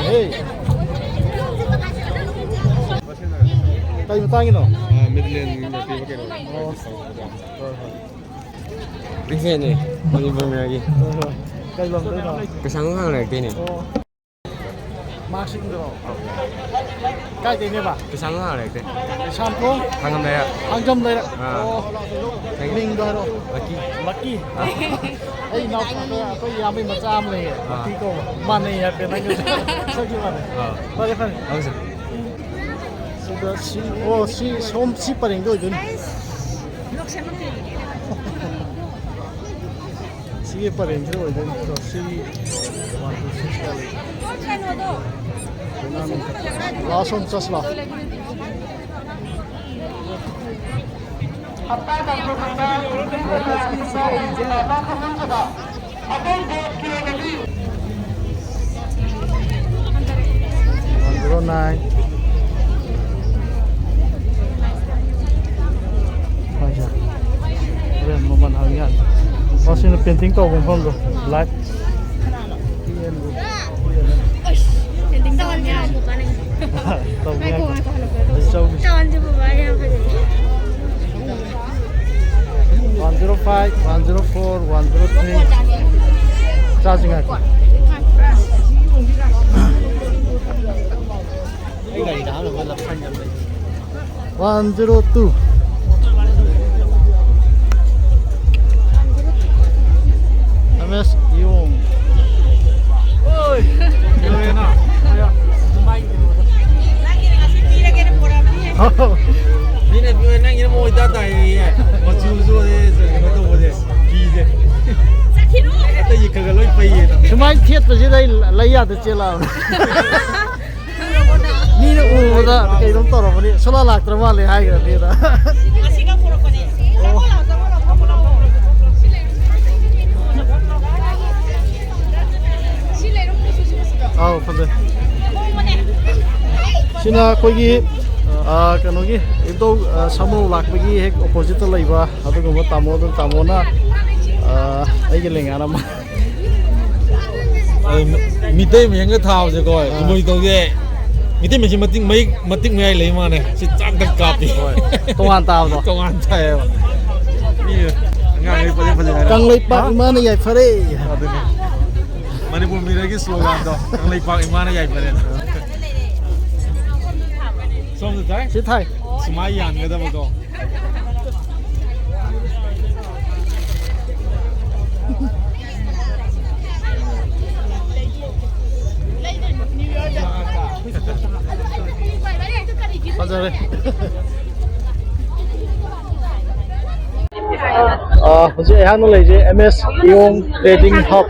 Hey. Tay mo tangin no? Midland native kayo. Bigyan eh. Malibang lagi. Kay lang din no. Kasama ka lagi ni. Maxing do. Kay din ba? Kasama ka lagi. Shampoo? Hangam na ya. Hangam na ya. Ning do ro. Lucky. Lucky. Ay no ko yami macha am le. Lucky ko. Mane ya pe na ko. Sagi mane. Pare pare. How's it? Si si paring do dun. Sige paring do dun. So si 1 2 6 Lason sasla. Masih painting kau bukan tu, black. Painting tahun ni bukan ni. Tahu ni. Tahun tu bukan yang apa? 105, 104, 103. Charging aku. 102. MS yung. Oi. Yuna. Ya. Bine bine nang yine mo idata ye. Machuzo de se ko to bo de. Ki de. Sakino. Ata ye kagaloi pai ye na. Sumai thiet pa jidai laiya de chela. Ni no uda kai dom toro mani sola laktra male hai ga ni da. Asika puro ko ni. Aw fade. Sina koigi kanogi ido samu lakbagi hek opposite laiba adugo tamo na ai ge lenga na ma Midday me nga thao je ko. Mo to ye. Midday me mating mai le ma ne. Si chak dak ka pi. tongan taw do Tong an thai. Ni nga ngai pade kang lai pa ma na yai fare Manipur miragi slogan do. Ang lai pak imana yai pade. Som de thai. si thai Smai yan ga da ba ko. Pajare hujai hanu lai je MS Yung Trading Hub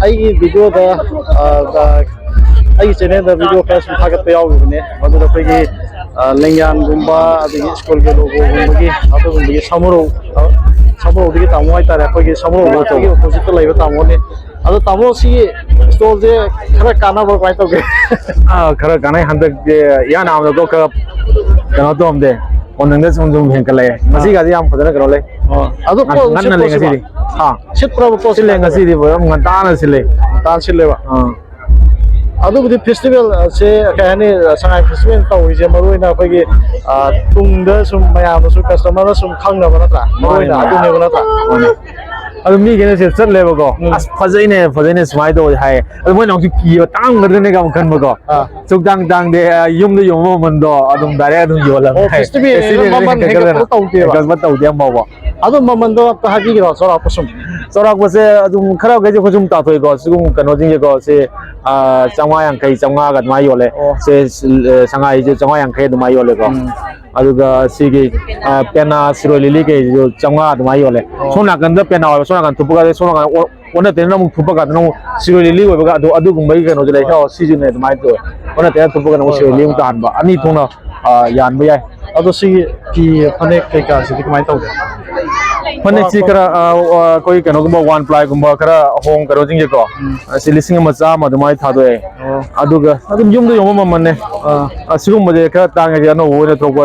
ai video da ai channel da video first thagat pe yaw ne madu da pe gi lengyan gumba adi school ge logo gumba gi atu gumba gi samuro di tamu ai tare pe gi samuro lo to opposite lai ba tamu ne ado tamu si store je khara kana ba kai to ge khara kana handak je ya naam da ko kana to amde onang da sum hen kale masi ga yam phadana karo le ado ko ngan le ngasi di ha shit pro po sile ngasi di bo ngan ta na sile tan sile ba adu budi festival se kani sangai festival to je maroi na phagi tung da sum mayam su customer sum khang na ba ta maroi na adu ne ba ta adu mi ge ne se chat le ba ko as phajai ne smai do hai adu mo nong ki tang gar ne ga kan ba ko chuk dang de yum de yum mo man do adum dare adum yola festival mamman he ga to te ba ba to de ma ba adu mamman do ta hagi ga sora pasum sorak ba se adum khara ga je ko jum ta thoi go sugum kano jing go se changwa yang kai changwa ga ma yole se sangai je changwa yang kai ma yole ko aduga sigi pena sirolili ke jo changwa ma yole sona kan da pena wa sona kan tupu ga sona kan ona te na mu tupu ga no sirolili wa ga adu gum bai ga no je lai ka si ne ma to ona te tupu ga no sirolili mu ta ba ani thona yan ba yai adu si ki phane kai ka si mai to Panik si kara koi kano gumba one ply gumba kara hong karo jing ko si lising macha ma dumai tha do e aduga adum yum do yum ma man ne asigum ma je kara tang ge no wo ne to ko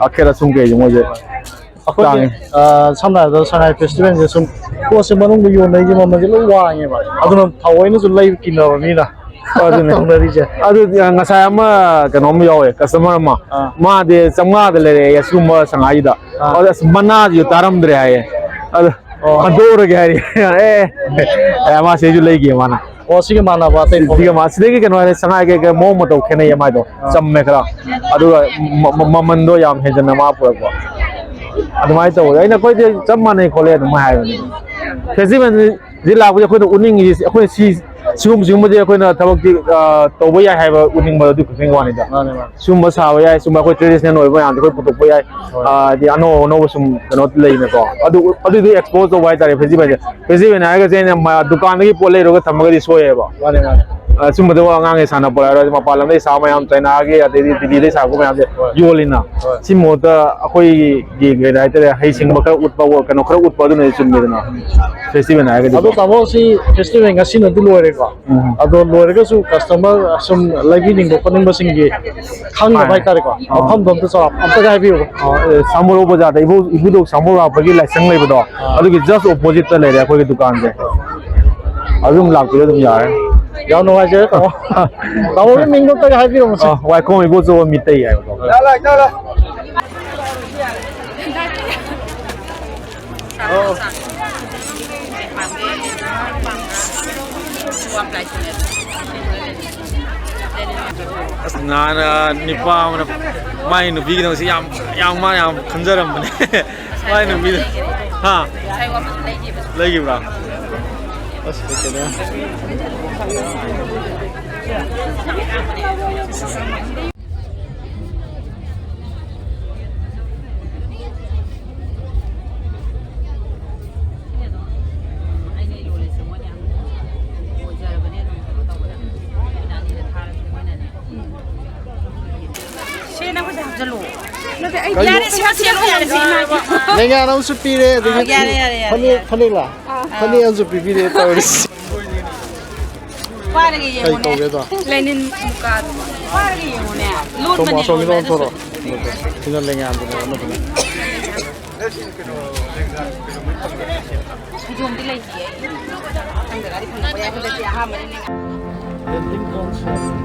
akhera sung ge mo je akoi samna da sangai festival je sum ko se manung yo nei je ma je lo wa nge ba aduna thawai na ju lai kin na ba mi na ꯇꯧꯅꯔꯤꯁꯦ ꯑꯗꯨ ꯉꯁꯥꯏ ꯑꯃ ꯀꯩꯅꯣꯝ ꯌꯥꯎꯋꯦ customer ꯑꯃ ꯃꯥꯗꯤ 500ꯗ ꯂꯩꯔꯛꯑꯦ ꯁꯤꯒꯨꯝꯕ ꯁꯉꯥꯏꯁꯤꯗ ꯑꯗ ꯃꯅꯥꯁꯨ ꯇꯥꯔꯝꯗ꯭ꯔꯦ ꯍꯥꯏꯌꯦ ꯑꯗ ꯍꯟꯗꯣꯛꯎꯔꯒꯦ ꯍꯥꯏꯔꯤ ꯃꯥ ꯁꯤꯁꯨ ꯂꯩꯒꯦ ꯃꯥꯅ ꯑꯣ ꯁꯤꯒ ꯃꯥꯟꯅꯕ ꯑꯇꯩ ꯁꯤꯒ ꯃꯥ ꯁꯤꯗꯒꯤ ꯀꯩꯅꯣ ꯍꯥꯏꯔꯦ ꯁꯉꯥꯏ ꯀꯩ ꯃꯑꯣꯡ ꯃꯇꯧ ꯈꯦꯠꯅꯩꯌꯦ ꯃꯥꯏꯗꯣ ꯆꯝꯃꯦ ꯈꯔ ꯑꯗꯨꯒ ꯃꯃꯟꯗꯣ ꯌꯥꯝ ꯍꯦꯟꯖꯟꯅ ꯃꯥ ꯄꯨꯔꯛꯄ ꯑꯗꯨꯃꯥꯏꯅ ꯇꯧꯋꯦ ꯑꯩꯅ ꯑꯩꯈꯣꯏꯗꯤ ꯆꯞ ꯃꯥꯟꯅꯩ ꯈꯣꯠꯂꯦ ꯑꯗꯨꯝ ꯍꯥꯏꯕꯅꯤ ꯐꯦꯁꯇꯤꯚꯦꯜꯁꯤ ꯂꯥꯛꯄꯁꯦ ꯑꯩꯈꯣꯏꯅ ꯎꯠꯅꯤꯡꯉꯤꯁꯤ ꯑꯩꯈꯣꯏꯅ ꯁꯤꯒꯨꯝꯕꯗꯤ ꯑꯩꯈꯣꯏꯅ ꯊꯕꯛꯇꯤ ꯇꯧꯕ ꯌꯥꯏ ꯍꯥꯏꯕ ꯎꯠꯅꯤꯡꯕ ꯑꯗꯨ ꯈꯛꯇꯪ ꯋꯥꯅꯤꯗ ꯁꯤꯒꯨꯝꯕ ꯁꯥꯕ ꯌꯥꯏ ꯁꯤꯒꯨꯝꯕ ꯑꯩꯈꯣꯏ ꯇ꯭ꯔꯦꯗꯤꯁꯅꯦꯜ ꯑꯣꯏꯕ ꯃꯌꯥꯝꯗꯣ ꯑꯩꯈꯣꯏ ꯄꯨꯊꯣꯛꯄ ꯌꯥꯏ ꯍꯥꯏꯗꯤ ꯑꯅꯧ ꯑꯅꯧꯕ ꯁꯨꯝ ꯀꯩꯅꯣ ꯂꯩꯅꯀꯣ ꯑꯗꯨꯗꯣ ꯑꯦꯛꯁꯄꯣꯖ ꯇꯧꯕ ꯍꯥꯏꯇꯥꯔꯦ ꯐꯦꯁꯇꯤꯚꯦꯜꯁꯦ ꯐꯦꯁꯇꯤꯚꯦꯜ ꯍꯥꯏꯔꯒꯁꯦ ꯑꯩꯅ ꯗꯨꯀꯥꯟꯗꯒꯤ ꯄꯣꯠ ꯂꯩꯔꯨꯔꯒ ꯊꯝꯃꯒꯗꯤ ꯁꯣꯏꯑꯦꯕ ꯁꯨꯝꯕꯗ ꯑꯉꯥꯡꯒꯤ ꯁꯥꯟꯅꯄꯣꯠ ꯍꯥꯏꯔꯣ ꯃꯄꯥꯟ ꯂꯝꯗꯒꯤ ꯁꯥꯕ ꯃꯌꯥꯝ ꯆꯩꯅꯥꯒꯤ ꯑꯗꯩꯗꯤ ꯗꯤꯜꯂꯤꯗꯒꯤ ꯁꯥꯕ ꯃꯌꯥꯝꯁꯦ ꯌꯣꯜꯂꯤꯅ ꯁꯤ ꯃꯍꯨꯠꯇ ꯑꯩꯈꯣꯏꯒꯤ ꯀꯩ ꯍꯥꯏꯇꯥꯔꯦ ꯍꯩꯁꯤꯡꯕ ꯈꯔ ꯎꯠꯄ ꯀꯩꯅꯣ ꯈꯔ ꯎꯠꯄ ꯑꯗꯨꯅꯗꯤ ꯆꯨꯝꯃꯤꯗꯅ ꯐꯦꯁꯇꯤꯚꯦꯜ ꯍꯥꯏꯔꯒꯗꯤ ꯑꯗꯣ ꯇꯥꯃꯣ ꯁꯤ ꯐꯦꯁꯇꯤꯚꯦꯜ ꯉꯁꯤꯅꯗꯤ ꯂꯣꯏꯔꯦꯀꯣ ꯑꯗꯣ ꯂꯣꯏꯔꯒꯁꯨ ꯀꯁꯇꯃꯔ ꯁꯨꯝ ꯂꯩꯕꯤꯅꯤꯡꯕ ꯈꯣꯠꯅꯤꯡꯕꯁꯤꯡꯒꯤ ꯈꯪꯅꯕ ꯍꯥꯏꯇꯥꯔꯦꯀꯣ ꯃꯐꯝꯗꯣ ꯑꯝꯇꯒ ꯍꯥꯏꯕꯤꯌꯨ ꯁꯥꯃꯨꯔꯧ ꯕꯖꯥꯔꯗ ꯏꯕꯨꯙꯧ ꯁꯥꯃꯨ ꯂꯥꯛꯄꯒꯤ ꯂꯥꯏꯁꯪ ꯂꯩꯕꯗꯣ ꯑꯗꯨꯒꯤ ꯖꯁ ꯑꯣꯄꯣꯖꯤꯠꯇ ꯂꯩꯔꯦ ꯑꯩꯈꯣꯏꯒꯤ ꯗꯨꯀꯥꯟꯁꯦ ꯑꯗꯨꯝ ꯂꯥꯛꯄꯤꯔ ꯑꯗꯨꯝ ꯌꯥꯔꯦ ꯌꯥꯝ ꯅꯨꯡꯉꯥꯏꯖꯔꯦ ꯇꯥꯃꯣ ꯇꯥꯃꯣꯒꯤ ꯃꯤꯡꯗꯣ ꯑꯝꯇꯒ ꯍꯥꯏꯕꯤꯔꯣ ꯃꯁꯤ ꯋꯥꯏꯈꯣꯝ ꯏꯕꯣꯆꯧ ꯃꯤꯇꯩ ꯍꯥꯏꯕꯀꯣ ꯑꯁ ꯅꯍꯥꯟ ꯅꯤꯄꯥ ꯑꯃꯅ ꯃꯥꯏ ꯅꯨꯄꯤꯒꯤꯗꯃꯛꯁꯤ ꯌꯥꯝ ꯃꯥꯅ ꯌꯥꯝ ꯈꯟꯖꯔꯝꯕꯅꯦ ꯃꯥꯏ ꯅꯨꯄꯤꯗ ꯍꯥ ꯂꯩꯈꯤꯕ꯭ꯔꯥ ꯑꯁ ꯀꯩꯅꯣ ꯂꯩꯉꯥꯛ ꯑꯃꯁꯨ ꯄꯤꯔꯦ ꯑꯗꯒꯤ ꯐꯅꯦꯛꯂꯥ ꯐꯅꯦꯛ ꯑꯃꯁꯨ ꯄꯤꯕꯤꯔꯦ ꯇꯧꯔꯤꯁꯤ ꯀꯩ ꯇꯧꯒꯦꯗꯣ Lenin mukado. Parang yun niya. Load man ꯊꯣꯔꯛꯑꯣ ꯑꯁꯣꯝꯒꯤꯗꯣ yun. ꯊꯣꯔꯛꯑꯣ ꯁꯤꯅ ꯂꯩꯉꯥꯛꯗꯨꯅꯦ ꯑꯃꯗꯨꯅ Yung delay siya. Ang dagari kung kaya ko dati aham rin niya. 랜딩 콘서트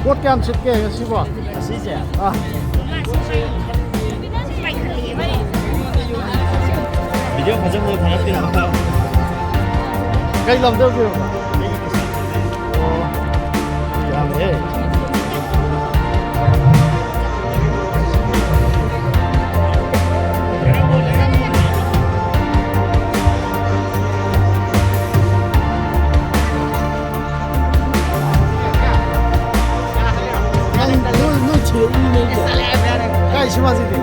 꽃게 한 칠게 시고 시지 아 비디오 과정도 다 했더니 cây làm đâu kìa làm thế nó chịu như cái gì mà gì thì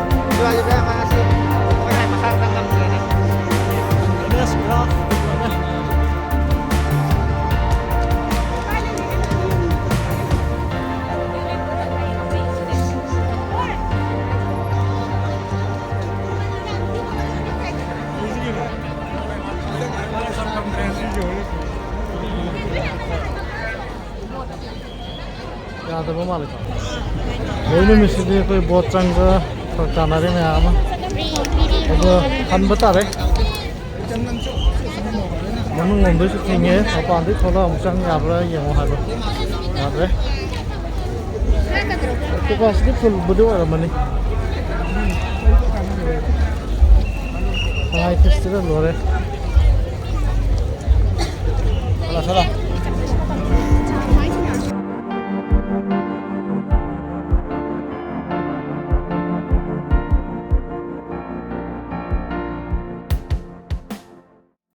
Yadav मालिक मोइनु मिस्त्री कोई बहुत चंगा तो तानारे में आमा अब हम बता रहे ꯃꯅꯨꯡꯂꯣꯝꯗꯁꯨ ꯊꯤꯡꯉꯦ ꯃꯄꯥꯟꯗꯩ ꯊꯣꯛꯂꯛꯑ ꯑꯃꯨꯛ ꯆꯪ ꯌꯥꯕ꯭ꯔꯥ ꯌꯦꯡꯉꯣ ꯍꯥꯏꯕ ꯌꯥꯗ꯭ꯔꯦ ꯗꯨꯀꯥꯟꯁꯤꯗꯤ ꯐꯨꯜꯕꯨꯗꯤ ꯑꯣꯏꯔꯝꯃꯅꯤ ꯁꯉꯥꯏ ꯐꯦꯁꯇꯤꯚꯦꯜ ꯂꯣꯏꯔꯦ ꯆꯠꯂꯣ